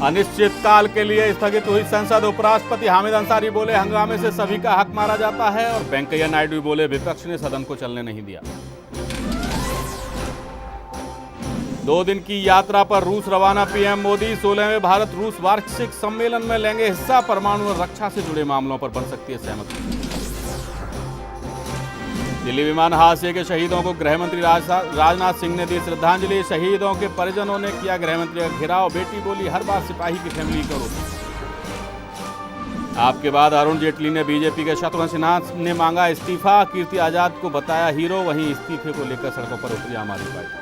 अनिश्चितकाल के लिए स्थगित हुई संसद। उपराष्ट्रपति हामिद अंसारी बोले, हंगामे से सभी का हक मारा जाता है। और वेंकैया नायडू बोले, विपक्ष ने सदन को चलने नहीं दिया। 2 दिन की यात्रा पर रूस रवाना पीएम मोदी। 16वें भारत रूस वार्षिक सम्मेलन में लेंगे हिस्सा। परमाणु और रक्षा से जुड़े मामलों पर बन सकती है सहमति। दिल्ली विमान हादसे के शहीदों को गृह मंत्री राजनाथ सिंह ने दी श्रद्धांजलि। शहीदों के परिजनों ने किया गृह मंत्री का घेराव। बेटी बोली, हर बार सिपाही की फैमिली करो। आपके बाद अरुण जेटली ने बीजेपी के शत्रुघ्न सिन्हा ने मांगा इस्तीफा। कीर्ति आजाद को बताया हीरो। वहीं इस्तीफे को लेकर सड़कों पर उतरी आम आदमी पार्टी।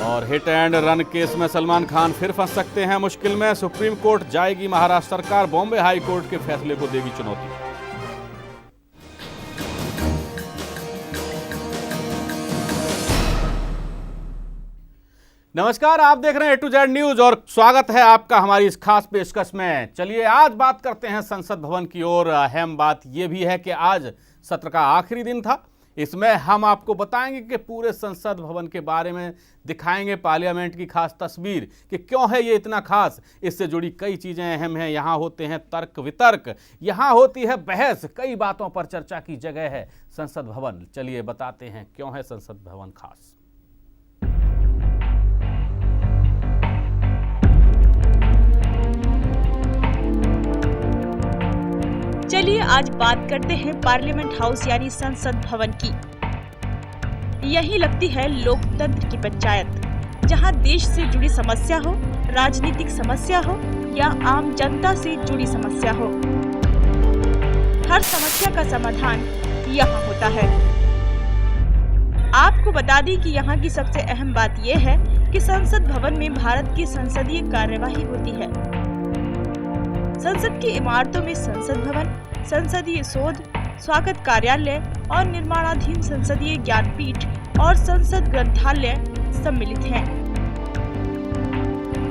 और हिट एंड रन केस में सलमान खान फिर फंस सकते हैं मुश्किल में। सुप्रीम कोर्ट जाएगी महाराष्ट्र सरकार। बॉम्बे हाई कोर्ट के फैसले को देगी चुनौती। नमस्कार, आप देख रहे हैं A to Z न्यूज और स्वागत है आपका हमारी इस खास पेशकश में। चलिए आज बात करते हैं संसद भवन की ओर। अहम बात यह भी है कि आज सत्र का आखिरी दिन था। इसमें हम आपको बताएंगे कि पूरे संसद भवन के बारे में दिखाएंगे पार्लियामेंट की खास तस्वीर कि क्यों है ये इतना खास। इससे जुड़ी कई चीजें अहम हैं। यहाँ होते हैं तर्क वितर्क, यहाँ होती है बहस, कई बातों पर चर्चा की जगह है संसद भवन। चलिए बताते हैं क्यों है संसद भवन खास। चलिए आज बात करते हैं पार्लियामेंट हाउस यानी संसद भवन की। यही लगती है लोकतंत्र की पंचायत, जहां देश से जुड़ी समस्या हो, राजनीतिक समस्या हो या आम जनता से जुड़ी समस्या हो, हर समस्या का समाधान यहां होता है। आपको बता दें कि यहाँ की सबसे अहम बात यह है कि संसद भवन में भारत की संसदीय कार्यवाही होती है। संसद की इमारतों में संसद भवन, संसदीय शोध, स्वागत कार्यालय और निर्माणाधीन संसदीय ज्ञानपीठ और संसद ग्रंथालय सम्मिलित हैं।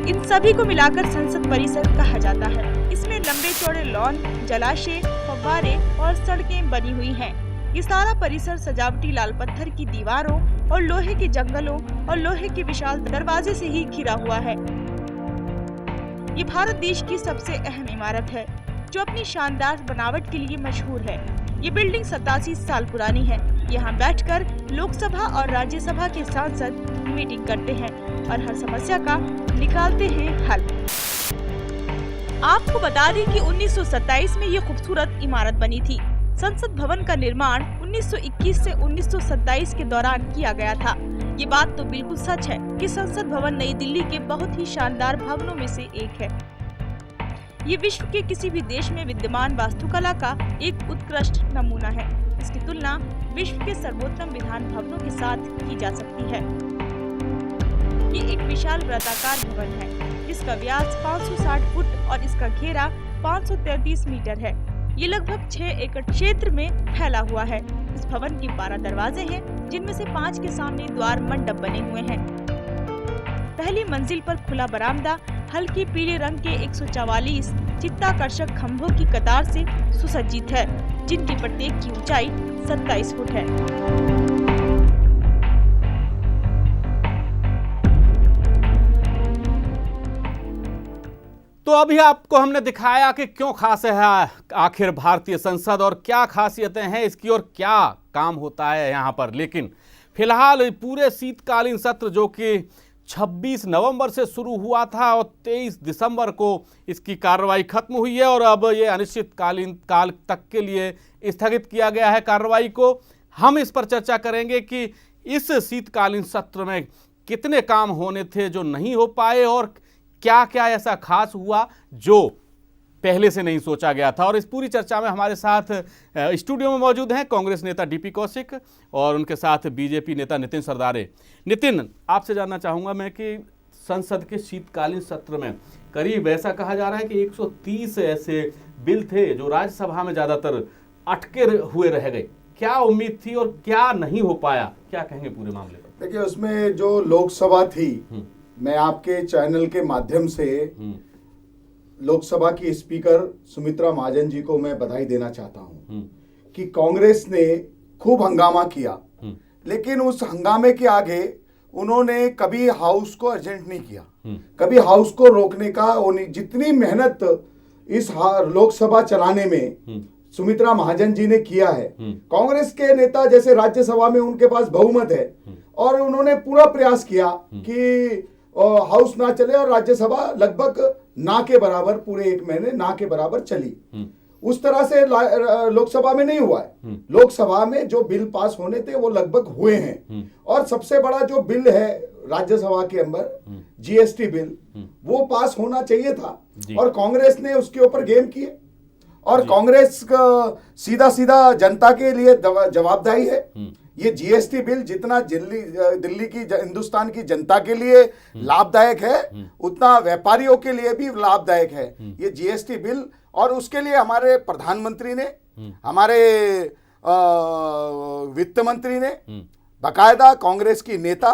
इन सभी को मिलाकर संसद परिसर कहा जाता है। इसमें लंबे चौड़े लॉन, जलाशय, फव्वारे और सड़कें बनी हुई हैं। ये सारा परिसर सजावटी लाल पत्थर की दीवारों और लोहे के जंगलों और लोहे के विशाल दरवाजे से ही घिरा हुआ है। ये भारत देश की सबसे अहम इमारत है जो अपनी शानदार बनावट के लिए मशहूर है। ये बिल्डिंग 87 साल पुरानी है। यहाँ बैठकर लोकसभा और राज्यसभा के सांसद मीटिंग करते हैं और हर समस्या का निकालते हैं हल। आपको बता दें कि 1927 में ये खूबसूरत इमारत बनी थी। संसद भवन का निर्माण 1921 से 1927 के दौरान किया गया था। ये बात तो बिल्कुल सच है कि संसद भवन नई दिल्ली के बहुत ही शानदार भवनों में से एक है। ये विश्व के किसी भी देश में विद्यमान वास्तुकला का एक उत्कृष्ट नमूना है। इसकी तुलना विश्व के सर्वोत्तम विधान भवनों के साथ की जा सकती है। ये एक विशाल वृत्ताकार भवन है जिसका व्यास 560 फुट और इसका घेरा 533 मीटर है। ये लगभग 6 एकड़ क्षेत्र में फैला हुआ है। इस भवन के 12 दरवाजे हैं, जिनमें से 5 के सामने द्वार मंडप बने हुए हैं। पहली मंजिल पर खुला बरामदा हल्के पीले रंग के 144 चित्ताकर्षक खंभों की कतार से सुसज्जित है, जिनकी प्रत्येक की ऊंचाई 27 फुट है। तो अभी आपको हमने दिखाया कि क्यों खास है आखिर भारतीय संसद और क्या खासियतें हैं इसकी और क्या काम होता है यहाँ पर। लेकिन फिलहाल पूरे शीतकालीन सत्र जो कि 26 नवंबर से शुरू हुआ था और 23 दिसंबर को इसकी कार्रवाई खत्म हुई है और अब ये अनिश्चितकालीन काल तक के लिए स्थगित किया गया है कार्रवाई को। हम इस पर चर्चा करेंगे कि इस शीतकालीन सत्र में कितने काम होने थे जो नहीं हो पाए और क्या क्या ऐसा खास हुआ जो पहले से नहीं सोचा गया था। और इस पूरी चर्चा में हमारे साथ स्टूडियो में मौजूद हैं कांग्रेस नेता डीपी कौशिक और उनके साथ बीजेपी नेता नितिन सरदारे। नितिन, आपसे जानना चाहूँगा मैं कि संसद के शीतकालीन सत्र में करीब ऐसा कहा जा रहा है कि 130 ऐसे बिल थे जो राज्यसभा में ज़्यादातर अटके हुए रह गए। क्या उम्मीद थी और क्या नहीं हो पाया, क्या कहेंगे पूरे मामले पर? देखिए, उसमें जो लोकसभा थी, मैं आपके चैनल के माध्यम से लोकसभा की स्पीकर सुमित्रा महाजन जी को मैं बधाई देना चाहता हूं कि कांग्रेस ने खूब हंगामा किया, लेकिन उस हंगामे के आगे उन्होंने कभी हाउस को अर्जेंट नहीं किया, कभी हाउस को रोकने का जितनी मेहनत इस लोकसभा चलाने में सुमित्रा महाजन जी ने किया है, कांग्रेस के नेता जैसे राज्यसभा में उनके पास बहुमत है और उन्होंने पूरा प्रयास किया कि हाउस ना चले और राज्यसभा लगभग ना के बराबर पूरे 1 महीने ना के बराबर चली। उस तरह से लोकसभा में नहीं हुआ है। लोकसभा में जो बिल पास होने थे वो लगभग हुए हैं और सबसे बड़ा जो बिल है राज्यसभा के अंदर जीएसटी बिल, वो पास होना चाहिए था और कांग्रेस ने उसके ऊपर गेम किए और कांग्रेस सीधा सीधा जनता के लिए जवाबदारी है। ये जीएसटी बिल जितना दिल्ली की हिंदुस्तान की जनता के लिए लाभदायक है, उतना व्यापारियों के लिए भी लाभदायक है ये जीएसटी बिल। और उसके लिए हमारे प्रधानमंत्री ने, हमारे वित्त मंत्री ने बाकायदा कांग्रेस की नेता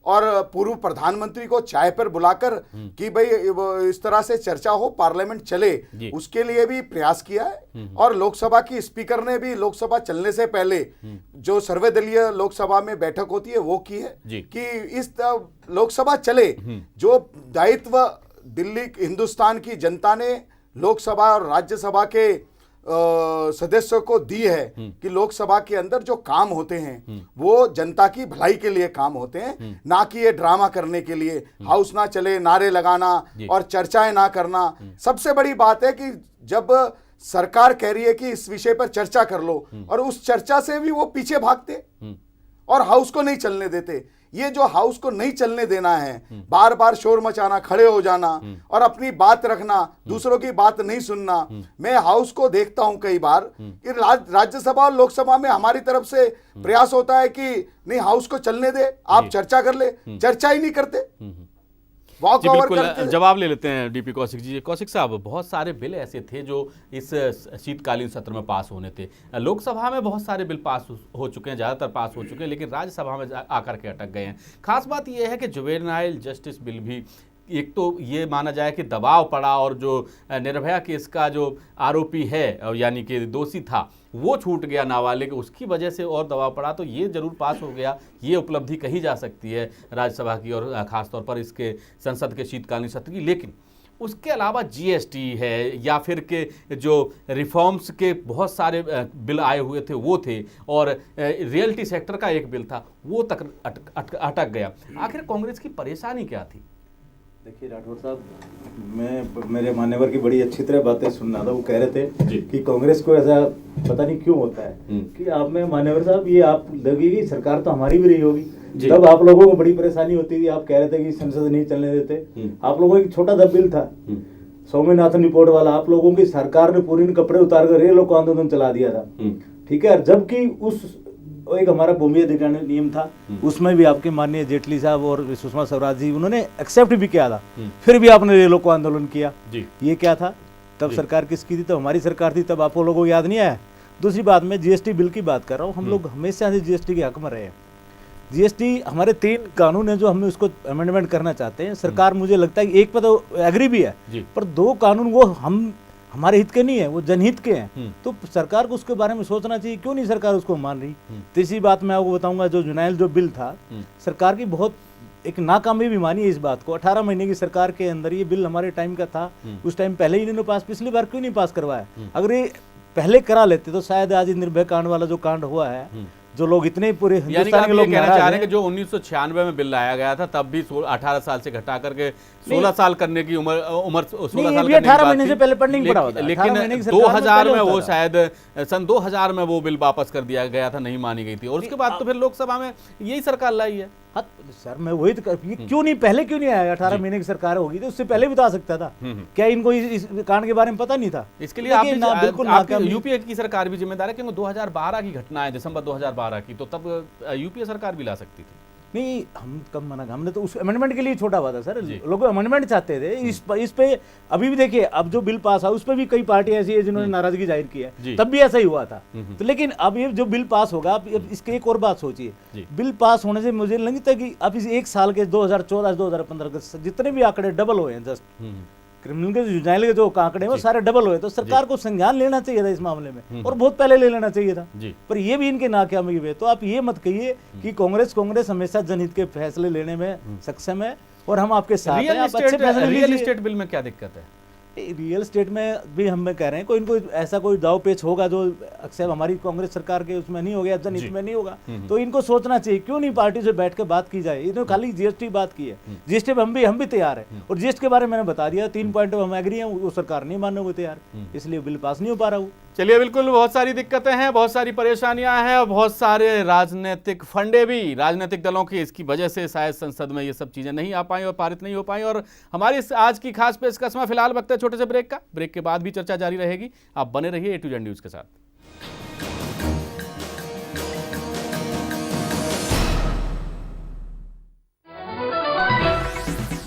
और पूर्व प्रधानमंत्री को चाय पर बुलाकर कि भाई इस तरह से चर्चा हो, पार्लियामेंट चले, उसके लिए भी प्रयास किया है। और लोकसभा की स्पीकर ने भी लोकसभा चलने से पहले जो सर्वदलीय लोकसभा में बैठक होती है वो की है कि इस लोकसभा चले। जो दायित्व दिल्ली हिंदुस्तान की जनता ने लोकसभा और राज्यसभा के सदस्यों को दी है कि लोकसभा के अंदर जो काम होते हैं वो जनता की भलाई के लिए काम होते हैं, ना कि ये ड्रामा करने के लिए, हाउस ना चले, नारे लगाना और चर्चाएं ना करना। सबसे बड़ी बात है कि जब सरकार कह रही है कि इस विषय पर चर्चा कर लो और उस चर्चा से भी वो पीछे भागते और हाउस को नहीं चलने देते। ये जो हाउस को नहीं चलने देना है, बार बार शोर मचाना, खड़े हो जाना और अपनी बात रखना, दूसरों की बात नहीं सुनना। मैं हाउस को देखता हूं कई बार कि राज्यसभा और लोकसभा में हमारी तरफ से प्रयास होता है कि नहीं हाउस को चलने दे, आप चर्चा कर ले, चर्चा ही नहीं करते। जी बिल्कुल, जवाब ले लेते हैं डीपी कौशिक जी। कौशिक साहब, बहुत सारे बिल ऐसे थे जो इस शीतकालीन सत्र में पास होने थे। लोकसभा में बहुत सारे बिल पास हो चुके हैं, ज़्यादातर पास हो चुके हैं, लेकिन राज्यसभा में आकर के अटक गए हैं। खास बात यह है कि जुवेनाइल जस्टिस बिल भी, एक तो ये माना जाए कि दबाव पड़ा और जो निर्भया केस का जो आरोपी है यानी कि दोषी था वो छूट गया नाबालिग, उसकी वजह से और दबाव पड़ा, तो ये जरूर पास हो गया। ये उपलब्धि कही जा सकती है राज्यसभा की और ख़ासतौर पर इसके संसद के शीतकालीन सत्र की। लेकिन उसके अलावा जीएसटी है या फिर के जो रिफॉर्म्स के बहुत सारे बिल आए हुए थे वो थे, और रियल्टी सेक्टर का एक बिल था वो तक अटक गया। आखिर कांग्रेस की परेशानी क्या थी? देखिए राठौर साहब, मैं मेरे मान्यवर की बड़ी अच्छी तरह बातें सुन रहा था। वो कह रहे थे कि कांग्रेस को ऐसा पता नहीं क्यों होता है कि आप में मान्यवर साहब, ये आप लगेगी सरकार तो हमारी भी रही होगी, तब आप लोगों को बड़ी परेशानी होती थी। आप कह रहे थे कि संसद नहीं चलने देते। आप लोगों की छोटा सा बिल था स्वामीनाथन रिपोर्ट वाला, आप लोगों की सरकार ने पूरी कपड़े उतार कर रेल को आंदोलन चला दिया था, ठीक है। जबकि उस एक हमारा भूमि अधिग्रहण नियम था, उसमें भी आपके माननीय जेटली साहब और सुषमा स्वराज जी उन्होंने एक्सेप्ट भी किया था, फिर भी आपने रेलों को आंदोलन किया। ये क्या था? तब सरकार किसकी थी? तब हमारी सरकार थी, तब आप लोगों को याद नहीं आया? दूसरी बात, मैं जीएसटी बिल की बात कर रहा हूँ। हम लोग हमेशा से जीएसटी के हक में रहे हैं। जीएसटी हमारे 3 कानून है जो हम उसको अमेंडमेंट करना चाहते हैं। सरकार मुझे लगता है एक पर तो एग्री भी है, पर 2 कानून वो हमारे हित के नहीं है, वो जनहित के हैं। तो सरकार को उसके बारे में सोचना चाहिए, क्यों नहीं सरकार उसको मान रही। तीसरी बात मैं आपको बताऊंगा, जो जुवेनाइल जो बिल था, सरकार की बहुत एक नाकामी भी मानी है इस बात को। 18 महीने की सरकार के अंदर ये बिल हमारे टाइम का था, उस टाइम पहले ही इन्होंने पास, पिछली बार क्यों नहीं पास करवाया? अगर ये पहले करा लेते तो शायद आज निर्भया कांड वाला जो कांड हुआ है, जो लोग इतने पूरे हिंदुस्तान के लोग कहना चाह रहे हैं कि जो 1996 में बिल लाया गया था तब भी 18 साल से घटा करके 16 साल करने की उम्र 16 साल 18 महीने से पहले पेंडिंग पड़ा होता, लेकिन 2000 में वो शायद सन 2000 में वो बिल वापस कर दिया गया था, नहीं मानी गई थी, और उसके बाद तो फिर लोकसभा में यही सरकार लाई है। हाँ सर, मैं वही तो, ये क्यों नहीं पहले क्यों नहीं आया? 18 महीने की सरकार होगी तो उससे पहले भी तो आ सकता था। क्या इनको इस कांड के बारे में पता नहीं था? इसके लिए आप यूपीए की सरकार भी जिम्मेदार है, क्योंकि 2012 की घटना है, दिसंबर 2012 की, तो तब यूपीए सरकार भी ला सकती थी। नहीं, हम कब मना, हमने तो उस अमेंडमेंट के लिए छोटा हुआ था सर। लोग अमेंडमेंट चाहते थे इस पे। अभी भी देखिए, अब जो बिल पास हुआ उस पे भी कई पार्टियां ऐसी है जिन्होंने नाराजगी जाहिर की है, तब भी ऐसा ही हुआ था। तो लेकिन अब ये जो बिल पास होगा, अब इसके एक और बात सोचिए, बिल पास होने से मुझे नहीं लगता कि अब इस 1 साल के 2014 2015 जितने भी आंकड़े डबल हुए हैं, जस्ट क्रिमिनल के जुर्नाइल के जो आंकड़े हैं वो सारे डबल हुए, तो सरकार को संज्ञान लेना चाहिए था इस मामले में, और बहुत पहले ले लेना चाहिए था। पर ये भी इनके नाकामी हुए। तो आप ये मत कहिए कि कांग्रेस हमेशा जनहित के फैसले लेने में सक्षम है और हम आपके साथ हैं, आप अच्छे फैसले लीजिए। रियल एस्टेट बिल में क्या दिक्कत है? रियल एस्टेट में भी हम कह रहे हैं कोई इनको ऐसा कोई दाव पेच होगा जो अक्सर हमारी कांग्रेस सरकार के उसमें नहीं हो गया, जनहित में नहीं होगा, तो इनको सोचना चाहिए क्यों नहीं पार्टी से बैठ के बात की जाए। इन्होंने खाली जीएसटी बात की है, जीएसटी पे हम भी तैयार है, और जीएसटी के बारे में मैंने बता दिया 3 पॉइंट हम एग्री हैं, वो सरकार नहीं मानने को तैयार, इसलिए बिल पास नहीं हो पा रहा हूँ। चलिए, बिल्कुल बहुत सारी दिक्कतें हैं, बहुत सारी परेशानियां हैं और बहुत सारे राजनीतिक फंडे भी राजनीतिक दलों की, इसकी वजह से शायद संसद में ये सब चीजें नहीं आ पाई और पारित नहीं हो पाई। और हमारी आज की खास पेशकश में फिलहाल वक्त है छोटे से ब्रेक का। ब्रेक के बाद भी चर्चा जारी रहेगी, आप बने रहिए A to Z न्यूज के साथ।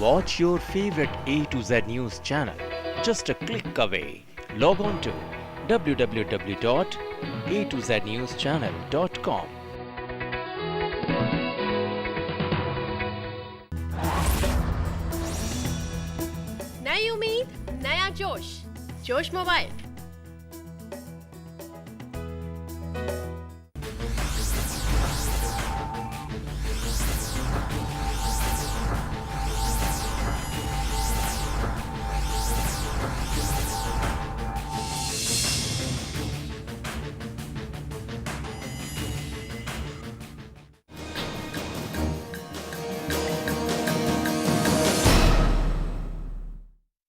Watch your favorite A to Z news channel just a click away. Log on to www.atozNewsChannel.com. नई उम्मीद, नया जोश, जोश मोबाइल।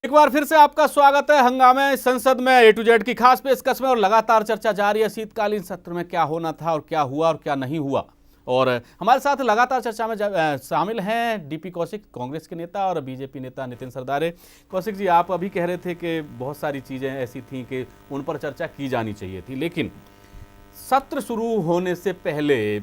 एक बार फिर से आपका स्वागत है हंगामे संसद में A to Z की खास पेशकश में। और लगातार चर्चा जारी है शीतकालीन सत्र में क्या होना था और क्या हुआ और क्या नहीं हुआ। और हमारे साथ लगातार चर्चा में शामिल हैं DP कौशिक, कांग्रेस के नेता, और बीजेपी नेता नितिन सरदारे। कौशिक जी, आप अभी कह रहे थे कि बहुत सारी चीज़ें ऐसी थीं कि उन पर चर्चा की जानी चाहिए थी, लेकिन सत्र शुरू होने से पहले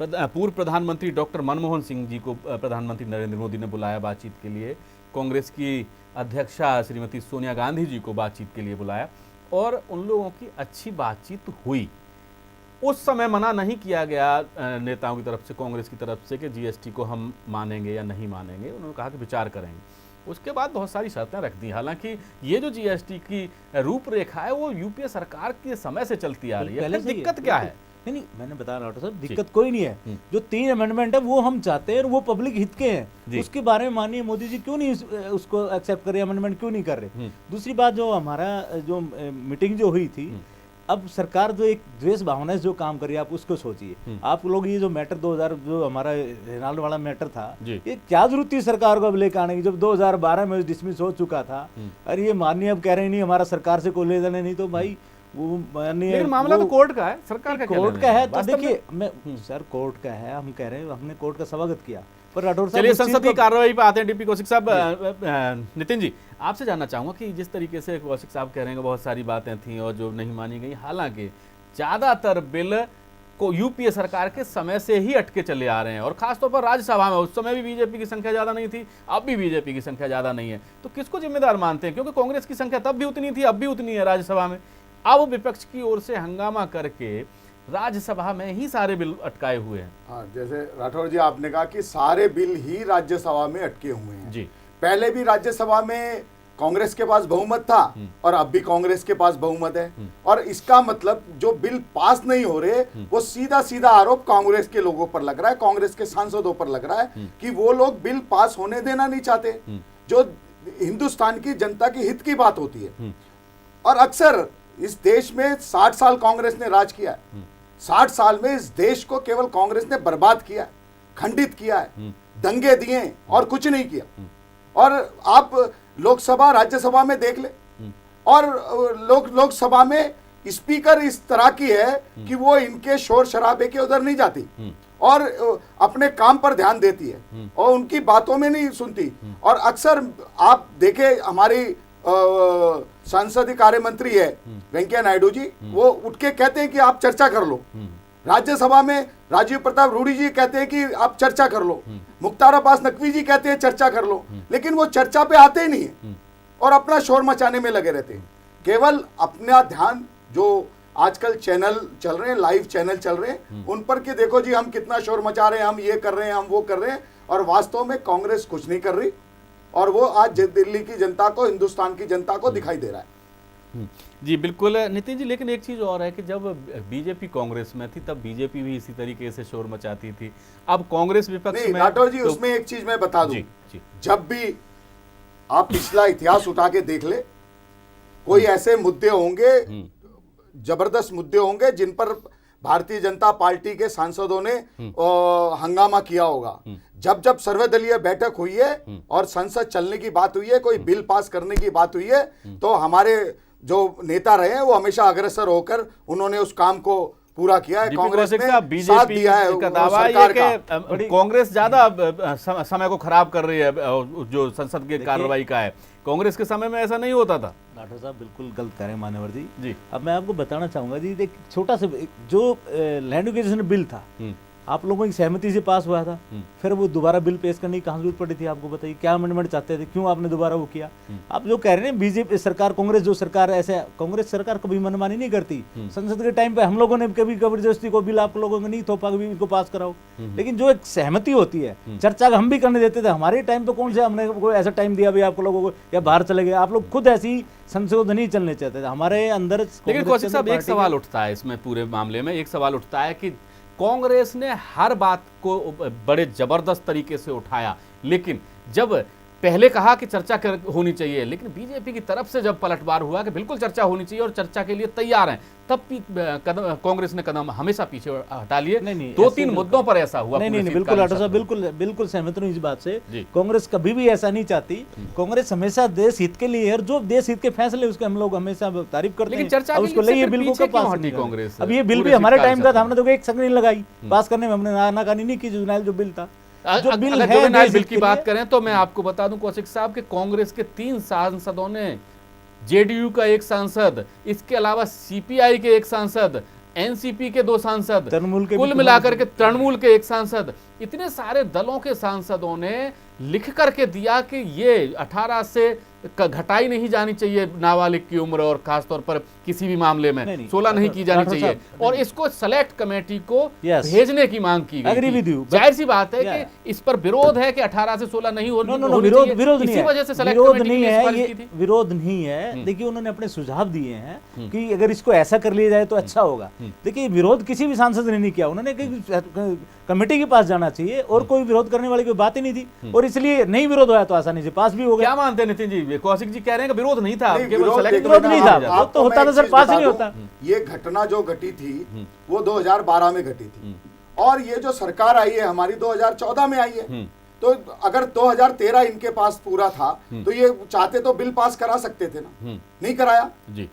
पूर्व प्रधानमंत्री डॉक्टर मनमोहन सिंह जी को प्रधानमंत्री नरेंद्र मोदी ने बुलाया बातचीत के लिए, कांग्रेस की अध्यक्षा श्रीमती सोनिया गांधी जी को बातचीत के लिए बुलाया, और उन लोगों की अच्छी बातचीत हुई। उस समय मना नहीं किया गया नेताओं की तरफ से, कांग्रेस की तरफ से, कि जीएसटी को हम मानेंगे या नहीं मानेंगे। उन्होंने कहा कि विचार करेंगे। उसके बाद बहुत सारी शर्तें रख दी। हालांकि ये जो जीएसटी की रूपरेखा है वो यूपीए सरकार के समय से चलती आ रही है। दिक्कत क्या है? नहीं, मैंने बताया डॉक्टर साहब, दिक्कत कोई नहीं है। जो 3 अमेंडमेंट है वो हम चाहते हैं, वो पब्लिक हित के हैं, उसके बारे में माननीय मोदी जी क्यों नहीं उसको एक्सेप्ट कर रहे, अमेंडमेंट क्यों नहीं कर रहे। दूसरी बात, जो हमारा जो मीटिंग जो हुई थी, अब सरकार जो एक द्वेष भावना से जो काम कर रही है, आप उसको सोचिए। आप लोग ये जो मैटर 2000 जो हमारा रेनाल्ड वाला मैटर था, ये क्या जरूरत थी सरकार को अब लेकर आने की, जब 2012 में डिसमिस हो चुका था। अरे ये माननीय अब कह रहे नहीं हमारा सरकार से कोई ले जाने, नहीं तो भाई वो लेकिन मामला तो कोर्ट का है, सरकार का कोर्ट का है। तो देखिए, मैं सर कोर्ट का है, हम कह रहे हैं हमने कोर्ट का स्वागत किया, पर राठौर साहब चलिए संसद की कार्रवाई पे आते हैं। DP कौशिक साहब, नितिन जी आपसे जानना चाहूंगा कि जिस तरीके से कौशिक साहब कह रहे हैं बहुत सारी बातें थी और जो नहीं मानी गई, हालांकि ज्यादातर बिल को यूपीए सरकार के समय से ही अटके चले आ रहे हैं, और खासतौर पर राज्यसभा में उस समय भी बीजेपी की संख्या ज्यादा नहीं थी, अब भी बीजेपी की संख्या ज्यादा नहीं है, तो किसको जिम्मेदार मानते हैं? क्योंकि कांग्रेस की संख्या तब भी उतनी थी, अब भी उतनी है राज्यसभा में। अब विपक्ष की ओर से हंगामा करके राज्यसभा में ही सारे बिल अटकाए हुए हैं। हाँ, जैसे राठौर जी आपने कहा कि सारे बिल ही राज्यसभा में अटके हुए हैं जी। पहले भी राज्यसभा में कांग्रेस के पास बहुमत था और अब भी कांग्रेस के पास बहुमत है, और इसका मतलब जो बिल पास नहीं हो रहे वो सीधा सीधा आरोप कांग्रेस के लोगों पर लग रहा है, कांग्रेस के सांसदों पर लग रहा है कि वो लोग बिल पास होने देना नहीं चाहते, जो हिंदुस्तान की जनता की हित की बात होती है। और अक्सर इस देश में 60 साल कांग्रेस ने राज किया है, 60 साल में इस देश को केवल कांग्रेस ने बर्बाद किया, खंडित किया है, दंगे दिए और कुछ नहीं किया। और आप लोकसभा राज्यसभा में देख ले, और लोकसभा में स्पीकर इस तरह की है कि वो इनके शोर शराबे के उधर नहीं जाती और अपने काम पर ध्यान देती है और उनकी बातों में नहीं सुनती। और अक्सर आप देखे हमारी संसदीय कार्य मंत्री है वेंकैया नायडू जी, वो उठ के कहते हैं कि आप चर्चा कर लो। राज्यसभा में राजीव प्रताप रूडी जी कहते हैं कि आप चर्चा कर लो, मुख्तार अब्बास नकवी जी कहते हैं चर्चा कर लो, लेकिन वो चर्चा पे आते ही नहीं है और अपना शोर मचाने में लगे रहते हैं। केवल अपना ध्यान जो आजकल चैनल चल रहे हैं, लाइव चैनल चल रहे हैं, उन पर कि देखो जी हम कितना शोर मचा रहे हैं, हम ये कर रहे हैं, हम वो कर रहे हैं, और वास्तव में कांग्रेस कुछ नहीं कर रही। और वो आज दिल्ली की जनता को, हिंदुस्तान की जनता को दिखाई दे रहा है। जी बिल्कुल नितिन जी, लेकिन एक चीज और है कि जब बीजेपी कांग्रेस में थी तब बीजेपी भी इसी तरीके से शोर मचाती थी, अब कांग्रेस विपक्ष नहीं में। राठौर जी, तो उसमें एक चीज मैं बता दूं, जी। जब भी आप पिछला इतिहास उठा के देख ले, कोई ऐसे मुद्दे होंगे, जबरदस्त मुद्दे होंगे जिन पर भारतीय जनता पार्टी के सांसदों ने हंगामा किया होगा। जब जब सर्वदलीय बैठक हुई है और संसद चलने की बात हुई है, कोई बिल पास करने की बात हुई है, तो हमारे जो नेता रहे हैं वो हमेशा अग्रसर होकर उन्होंने उस काम को पूरा किया है। कांग्रेस ने साथ दिया है का दावा सरकार ये कि कांग्रेस ज्यादा समय को खराब कर रही है, जो संसद के कार्रवाई का है। कांग्रेस के समय में ऐसा नहीं होता था। राठौर साहब बिल्कुल गलत कह रहे हैं मान्यवर जी। जी अब मैं आपको बताना चाहूंगा जी, एक छोटा सा जो लैंड एक्विजिशन बिल था, आप लोगों की सहमति से पास हुआ था, फिर वो दोबारा बिल पेश करने की कहाँ जरूरत पड़ी थी? आपको बताइए, क्या अमेंडमेंट चाहते थे, क्यों आपने दोबारा वो किया? आप जो कह रहे हैं बीजेपी सरकार, कांग्रेस जो सरकार, ऐसे कांग्रेस सरकार कभी मनमानी नहीं करती। संसद के टाइम पे हम लोगों ने कभी जबरदस्ती को बिल आप लोगों ने नहीं थोपा, कभी इनको पास कराओ, लेकिन जो एक सहमति होती है, चर्चा हम भी करने देते थे। हमारे टाइम पे कौन से हमने कोई ऐसा टाइम दिया भाई आप लोगों को या बाहर चले गए? आप लोग खुद ऐसी संशोधन नहीं चलने चाहते थे हमारे अंदर। लेकिन कौशिक साहब, एक सवाल उठता है इसमें पूरे मामले में, एक सवाल उठता है कि कांग्रेस ने हर बात को बड़े जबरदस्त तरीके से उठाया, लेकिन जब पहले कहा कि चर्चा होनी चाहिए, लेकिन बीजेपी की तरफ से जब पलटवार हुआ कि बिल्कुल चर्चा होनी चाहिए और चर्चा के लिए तैयार हैं, तब कांग्रेस ने कदम हमेशा पीछे हटा लिए। दो तीन मुद्दों पर ऐसा हुआ। नहीं, बिल्कुल राठौर साहब, बिल्कुल सहमत हूं इस बात से। कांग्रेस कभी भी ऐसा नहीं चाहती। कांग्रेस हमेशा देश हित के लिए, और जो देश हित के फैसले उसके हम लोग हमेशा तारीफ करते हैं। चर्चा उसको लिए बिल को कब पास नहीं कांग्रेस? अब ये बिल भी हमारे टाइम का था, हमने तो एक संग नहीं लगाई पास करने में, हमने नाकानी नहीं की। जो बिल था, जो बिल है बिल की बात करें तो मैं आपको बता दूं कौशिक साहब कि कांग्रेस के 3 सांसदों ने, जेडीयू का 1 सांसद, इसके अलावा सीपीआई के 1 सांसद, एनसीपी के 2 सांसद, कुल मिलाकर के तृणमूल के 1 सांसद, इतने सारे दलों के सांसदों ने लिख करके दिया कि ये 18 से घटाई नहीं जानी चाहिए नाबालिग की उम्र, और खासतौर पर किसी भी मामले में 16 नहीं की जानी चाहिए, और इसको सेलेक्ट कमेटी को भेजने की मांग की गई। जाहिर सी बात है कि इस पर विरोध है कि 18 से 16 नहीं होनी चाहिए, इसी वजह से सेलेक्ट कमेटी की विरोध नहीं है। देखिए, उन्होंने अपने सुझाव दिए हैं कि अगर इसको ऐसा कर लिया जाए तो अच्छा होगा। देखिए, विरोध किसी भी सांसद ने नहीं किया, उन्होंने कमेटी के पास जाना चाहिए, और कोई विरोध करने वाली कोई बात ही नहीं थी, और इसलिए नहीं विरोध हुआ तो आसानी से पास भी हो गया। क्या मानते हैं नितिन जी? कौशिक जी कह रहे हैं कि विरोध नहीं था, विरोध नहीं था, वो तो होता तो सर पास ही नहीं होता। ये घटना जो घटी थी वो 2012 में घटी थी, और ये जो सरकार आई है हमारी 2014 में आई है। तो अगर 2013 इनके पास पूरा था तो ये चाहते तो बिल पास करा सकते थे ना, नहीं कराया जी।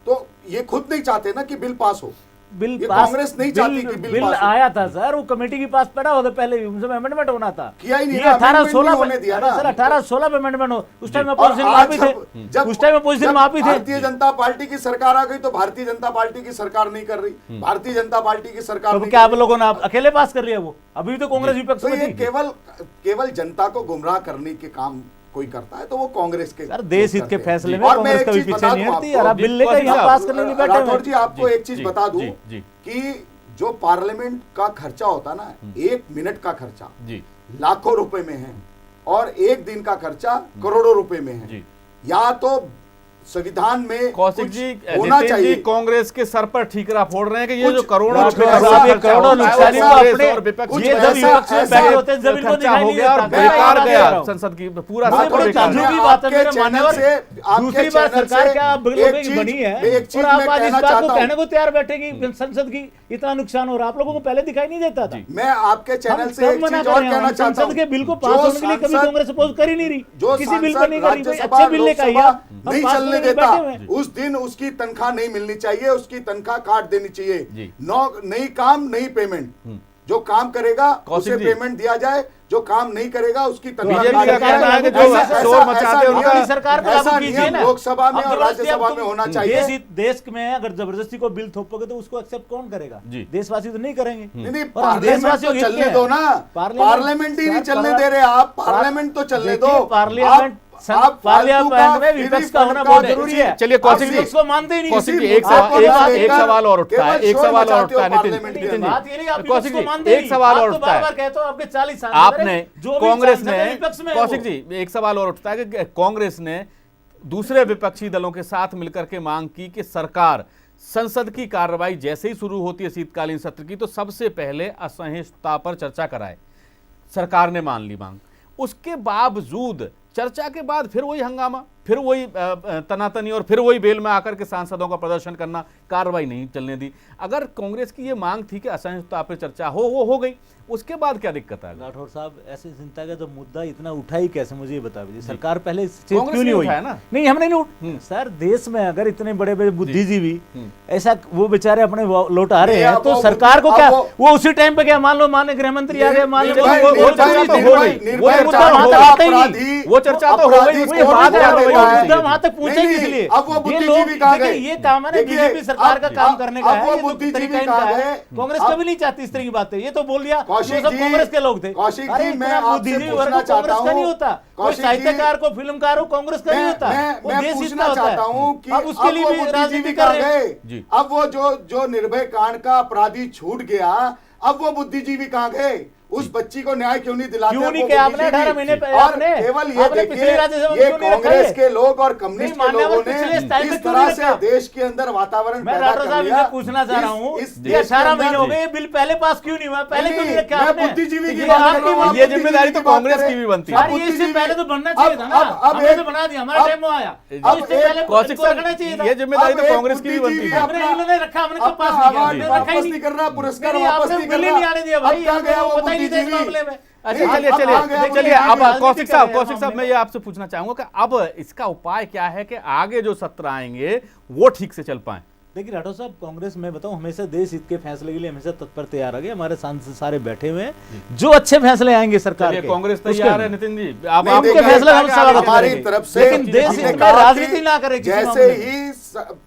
तो ये खुद नहीं चाहते ना कि बिल पास हो। बिल कांग्रेस नहीं चाहती कि बिल आया था सर, वो कमेटी के पास पड़ा होता, पहले अमेंडमेंट होना था, किया ही नहीं। 18-16 होने दिया ना सर, 18-16 पे अमेंडमेंट हो। उस टाइम अपोजिशन में आप ही थे, उस टाइम अपोजिशन में आप ही थे। भारतीय जनता पार्टी की सरकार आ गई तो भारतीय जनता पार्टी की सरकार नहीं कर रही, भारतीय जनता पार्टी की सरकार क्या आप लोगों ने अकेले पास कर लिया? वो अभी तो कांग्रेस विपक्ष में थी। केवल जनता को गुमराह करने के काम कोई करता है तो वो कांग्रेस के। सर, देश हित के फैसले में कांग्रेस कभी पीछे नहीं हटती, और आप बिल लेकर यहां पास करने के लिए बैठे हैं। राठौर जी, आपको एक चीज बता दूं कि जो पार्लियामेंट का खर्चा होता ना, 1 मिनट का खर्चा लाखों रुपए में है, और 1 दिन का खर्चा करोड़ों रुपए में है। या तो संविधान में कौशिक जी होना चाहिए। कांग्रेस के सर पर ठीकरा फोड़ रहे हैं कि ये जो करोड़ों बेकार गया संसद की पूरा। दूसरी बात, सरकार क्या बनी है और आप आज इस बात को कहने को तैयार बैठेगी संसद की इतना नुकसान हो रहा है, आप लोगों को पहले दिखाई नहीं देता था। मैं आपके चैनल से एक चीज और कहना चाहता हूं, संसद के बिल को पास होने के लिए कभी कांग्रेस अपोज कर ही नहीं रही, किसी बिल को नहीं कर रही। अच्छे बिल लेकर नहीं चलने देता, उस दिन उसकी तनख्वाह नहीं मिलनी चाहिए, उसकी तनख्वाह काट देनी चाहिए। नहीं काम नहीं पेमेंट, जो काम करेगा उसे पेमेंट दिया जाए, जो काम नहीं करेगा उसकी तनख्वाह लोकसभा में और राज्यसभा में होना चाहिए। देश में अगर जबरदस्ती को बिल थोपोगे तो उसको एक्सेप्ट कौन करेगा? देशवासी तो नहीं करेंगे। नहीं, पार्लियामेंट तो चलने दो ना, पार्लियामेंट ही नहीं चलने दे रहे आप, पार्लियामेंट तो चलने दो। पार्लियामेंट आप पार्लियामेंट में विपक्ष का होना बहुत जरूरी है। चलिए कौशिक जी, उसको मानते ही नहीं। कौशिक जी, एक सवाल और उठता है, एक सवाल और उठता है नितिन जी, कौशिक जी, एक सवाल और उठता है, आपके 40 साल आपने कांग्रेस ने, कौशिक जी एक सवाल और उठता है कि कांग्रेस ने दूसरे विपक्षी दलों के साथ मिलकर के मांग की कि सरकार संसद की कार्रवाई जैसे ही शुरू होती है शीतकालीन सत्र की तो सबसे पहले असहिष्णुता पर चर्चा कराए। सरकार ने मान ली मांग, उसके बावजूद चर्चा के बाद फिर वही हंगामा, फिर वही तनातनी और फिर वही बेल में आकर के सांसदों का प्रदर्शन करना, कार्रवाई नहीं चलने दी। अगर कांग्रेस की ये मांग थी कि असहिष्णुता पर चर्चा वो हो गई, उसके बाद क्या दिक्कत है? राठौर साहब, ऐसे चिंता का जब मुद्दा इतना उठा ही कैसे, मुझे बता दीजिए। सरकार पहले क्यों नहीं हुई ना? नहीं, हमने नहीं सर, देश में अगर इतने बड़े बड़े बुद्धिजीवी ऐसा वो बेचारे अपने लौटा रहे हैं तो सरकार को क्या, वो उसी टाइम पे क्या, मान लो माननीय गृह मंत्री आ गए, मान लो वो चर्चा तो हो गई, वो मुद्दा वहां तक आता ही नहीं, वो चर्चा तो हो गई, उसके बाद मुद्दा वहां तक पहुंचे इसलिए। अब वो बुद्धिजीवी कहां गए? ये काम है ना बीजेपी सरकार का काम करने का है, ये तरीका इनका है। कांग्रेस कभी नहीं चाहती इस तरह की बातें, ये तो बोल दिया सब कांग्रेस के लोग थे। अरे इतना बुद्धिजीवी वर्ग कांग्रेस का नहीं होता, कोई साहित्यकार को, फिल्मकार हो, कांग्रेस का नहीं होता, वो देश हित चाहता हूं कि अब उसके लिए भी राजनीति कर रहे हैं। अब वो जो निर्भय कांड का अपराधी छूट गया, अब वो बुद्धिजीवी कहां गए? उस बच्ची को न्याय क्यों नहीं दिलाते? क्यों नहीं किया आपने 18 महीने पहले? और केवल ये देखिए, ये कांग्रेस के लोग और कम्युनिस्ट के लोगों ने इस तरह से देश के अंदर वातावरण पैदा कर दिया। मैं पूछना चाह रहा हूँ, 18 महीने हो गए, बिल पहले पास क्यों नहीं हुआ? पहले क्यों नहीं रखा आपने? बुद्धिजीवी की बात कर रहा हूं, ये जिम्मेदारी तो कांग्रेस की भी बनती है। इससे पहले तो बनना चाहिए था ना, हमने तो बना दिया, हमारा टाइम आया। कौशिक साहब, ये जिम्मेदारी तो कांग्रेस की भी बनती है। इन्होंने रखा, हमने कब पास नहीं किया? पुरस्कार वापस नहीं कर रहा, आने दिया भाई, पता ही नहीं था इस मामले में। अच्छा चलिए अब कौशिक साहब, मैं ये आपसे पूछना चाहूंगा कि अब इसका उपाय क्या है कि आगे जो सत्र आएंगे वो ठीक से चल पाए? देखिए राठौर साहब, कांग्रेस में बताऊं हमेशा देश हित के फैसले के लिए हमेशा तत्पर तैयार आ गए। हमारे सांसद सारे बैठे हुए हैं, जो अच्छे फैसले आएंगे सरकार के, कांग्रेस तैयार है। नितिन जी, आप आपके फैसले हम स्वागत हमारी तरफ से, लेकिन देश हित में राजनीति ना करे। जैसे ही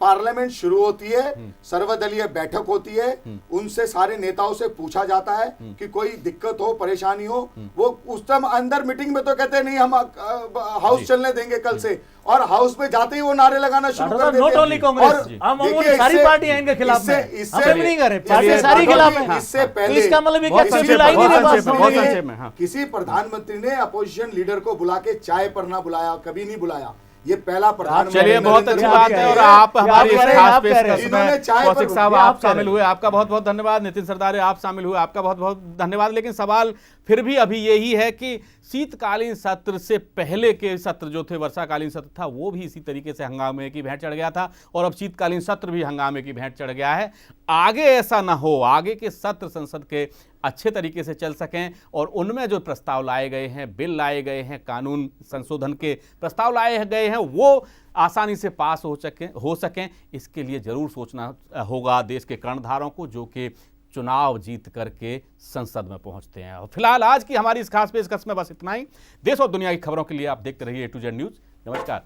पार्लियामेंट शुरू होती है, सर्वदलीय बैठक होती है, उनसे सारे नेताओं से पूछा जाता है कि कोई दिक्कत हो, परेशानी हो, वो उस टाइम अंदर मीटिंग में तो कहते नहीं हम हाउस चलने देंगे कल से, और हाउस में जाते ही वो नारे लगाना शुरू कर देते हैं। नॉट ओनली कांग्रेस, सारी पार्टियां इनके खिलाफ हैं, इससे नहीं करे, पार्टी सारी खिलाफ है। इससे पहले इसका मतलब ये क्या सिविल लाइन ही नहीं है? किसी प्रधानमंत्री ने अपोजिशन लीडर को बुला के चाय पर ना बुलाया, कभी नहीं बुलाया। ये पहला प्रधानमंत्री। चलिए, बहुत अच्छी बात है। और आप हमारी इस खास पेशकश में कौशिक साहब आप शामिल हुए, आपका बहुत बहुत धन्यवाद। नितिन सरदारे आप शामिल हुए, आपका बहुत बहुत धन्यवाद। लेकिन सवाल फिर भी अभी यही है कि शीतकालीन सत्र से पहले के सत्र जो थे, वर्षाकालीन सत्र था, वो भी इसी तरीके से हंगामे की भेंट चढ़ गया था, और अब शीतकालीन सत्र भी हंगामे की भेंट चढ़ गया है। आगे ऐसा ना हो, आगे के सत्र संसद के अच्छे तरीके से चल सकें और उनमें जो प्रस्ताव लाए गए हैं, बिल लाए गए हैं, कानून संशोधन के प्रस्ताव लाए गए हैं, वो आसानी से पास हो सकें, इसके लिए जरूर सोचना होगा देश के कर्णधारों को, जो कि चुनाव जीत करके संसद में पहुंचते हैं। और फिलहाल आज की हमारी इस खास पेशकश में बस इतना ही। देश और दुनिया की खबरों के लिए आप देखते रहिए A to Z न्यूज़। नमस्कार।